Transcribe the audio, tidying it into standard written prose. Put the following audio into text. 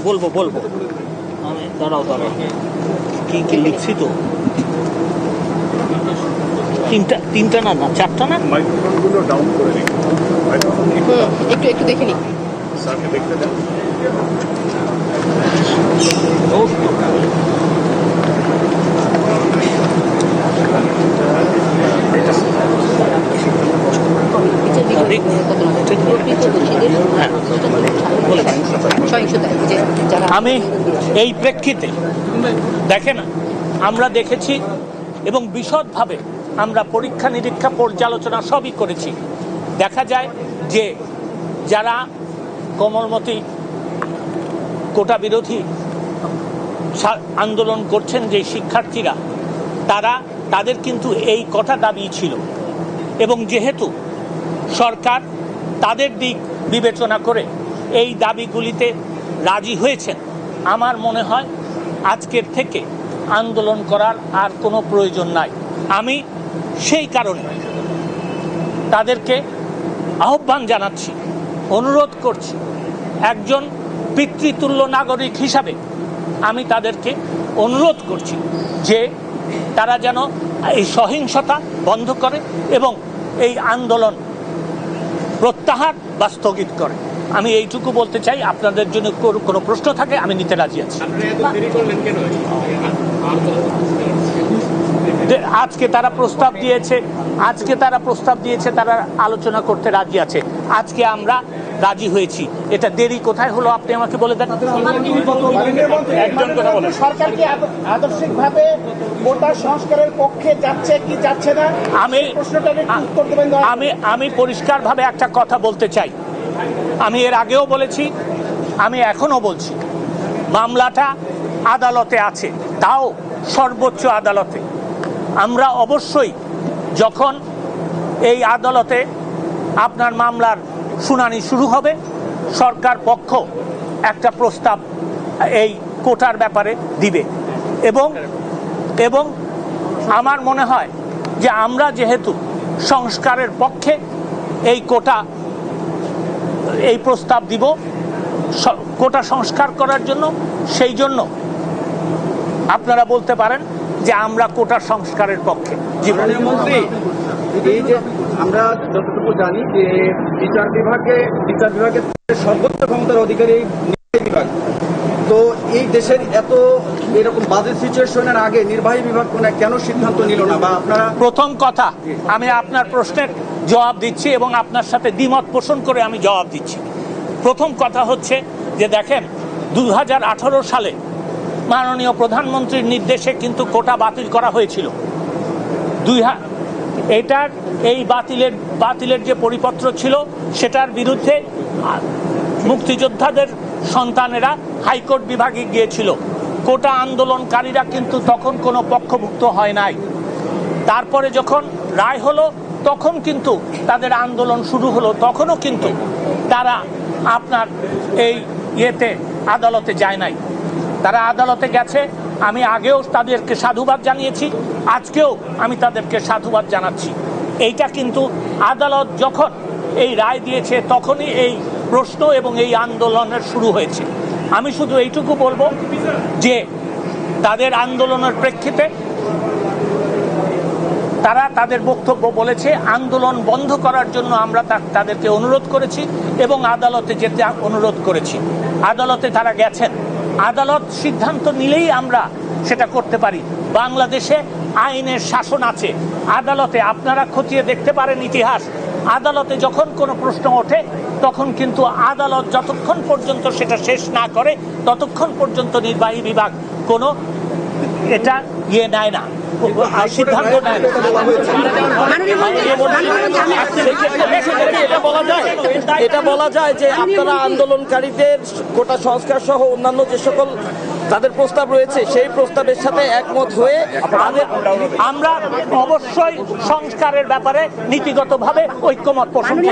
বলবো আমি দাঁড়াও কি লিখছি তো তিনটা না চারটা না। মাইক্রোফোনগুলো ডাউন করে দিন। একটু দেখে নিই। স্যারকে দেখতে দেন। আমি এই প্রেক্ষিতে দেখেন আমরা দেখেছি এবং বিশদভাবে আমরা পরীক্ষা নিরীক্ষা পর্যালোচনা সবই করেছি। দেখা যায় যে যারা কোমলমতি কোটা বিরোধী আন্দোলন করছেন যে শিক্ষার্থীরা তাদের কিন্তু এই কথা দাবি ছিল এবং যেহেতু সরকার তাদের দিক বিবেচনা করে এই দাবিগুলিতে রাজি হয়েছেন, আমার মনে হয় আজকের থেকে আন্দোলন করার আর কোনো প্রয়োজন নাই। আমি সেই কারণে তাদেরকে আহ্বান জানাচ্ছি, অনুরোধ করছি, একজন পিতৃতুল্য নাগরিক হিসাবে আমি তাদেরকে অনুরোধ করছি যে তারা যেন এই সহিংসতা বন্ধ করে এবং এই আন্দোলন প্রত্যাহার বা স্থগিত করে। আমি এইটুকু বলতে চাই। আপনাদের জন্য কোনো প্রশ্ন থাকে আমি নিতে রাজি আছি। আজকে তারা প্রস্তাব দিয়েছে তারা আলোচনা করতে রাজি আছে। আজকে আমরা রাজি হয়েছি। এটা দেরি কোথায় হলো আপনি আমাকে বলে দেন। সরকার কি আদর্শিকভাবে কোটা সংস্কারের পক্ষে যাচ্ছে কি যাচ্ছে না, আমি পরিষ্কারভাবে একটা কথা বলতে চাই। আমি এর আগেও বলেছি, আমি এখনো বলছি, মামলাটা আদালতে আছে, তাও সর্বোচ্চ আদালতে। আমরা অবশ্যই যখন এই আদালতে আপনার মামলার শুনানি শুরু হবে, সরকার পক্ষ একটা প্রস্তাব এই কোটার ব্যাপারে দিবে এবং আমার মনে হয় যে আমরা যেহেতু সংস্কারের পক্ষে এই প্রস্তাব দিব কোটা সংস্কার করার জন্য, সেই জন্য আপনারা বলতে পারেন যে আমরা কোটা সংস্কারের পক্ষে। মন্ত্রী, এই যে আমরা যতটুকু জানি যে বিচার বিভাগের সর্বোচ্চ ক্ষমতার অধিকারী নির্বাহী বিভাগ, তো এই দেশের এত এরকম বাজে সিচুয়েশনের আগে নির্বাহী বিভাগ কেন সিদ্ধান্ত নিল না? বা আপনারা প্রথম কথা, আমি আপনার প্রশ্নের জবাব দিচ্ছি এবং আপনার সাথে দ্বিমত পোষণ করে আমি জবাব দিচ্ছি। প্রথম কথা হচ্ছে যে দেখেন, 2018 সালে মাননীয় প্রধানমন্ত্রীর নির্দেশে কিন্তু কোটা বাতিল করা হয়েছিল। এই বাতিলের যে পরিপত্র ছিল সেটার বিরুদ্ধে মুক্তিযোদ্ধাদের সন্তানেরা হাইকোর্ট বিভাগে গিয়েছিল। কোটা আন্দোলনকারীরা কিন্তু তখন কোনো পক্ষভুক্ত হয় নাই। তারপরে যখন রায় হলো তখন কিন্তু তাদের আন্দোলন শুরু হলো, তখনও কিন্তু তারা আপনার এই আদালতে যায় নাই। তারা আদালতে গেছে। আমি আগেও তাদেরকে সাধুবাদ জানিয়েছি, আজকেও আমি তাদেরকে সাধুবাদ জানাচ্ছি। এইটা কিন্তু আদালত যখন এই রায় দিয়েছে তখনই এই প্রশ্ন এবং এই আন্দোলনের শুরু হয়েছে। আমি শুধু এইটুকু বলবো যে তাদের আন্দোলনের প্রেক্ষিতে তারা তাদের বক্তব্য বলেছে, আন্দোলন বন্ধ করার জন্য আমরা তাদেরকে অনুরোধ করেছি এবং আদালতে যেতে অনুরোধ করেছি। আদালতে তারা গেছেন। আদালত সিদ্ধান্ত নিলেই আমরা সেটা করতে পারি। বাংলাদেশে আইনের শাসন আছে। আদালতে আপনারা খতিয়ে দেখতে পারেন ইতিহাস, আদালতে যখন কোনো প্রশ্ন ওঠে তখন কিন্তু আদালত যতক্ষণ পর্যন্ত সেটা শেষ না করে ততক্ষণ পর্যন্ত নির্বাহী বিভাগ কোনো এটা নেয় না, সিদ্ধান্ত নেয় না। এটা বলা যায় যে আপনারা আন্দোলনকারীদের কোটা সংস্কার সহ অন্যান্য যে সকল তাদের প্রস্তাব রয়েছে সেই প্রস্তাবের সাথে একমত হয়ে আমরা অবশ্যই সংস্কারের ব্যাপারে নীতিগতভাবে ঐক্যমত পোষণ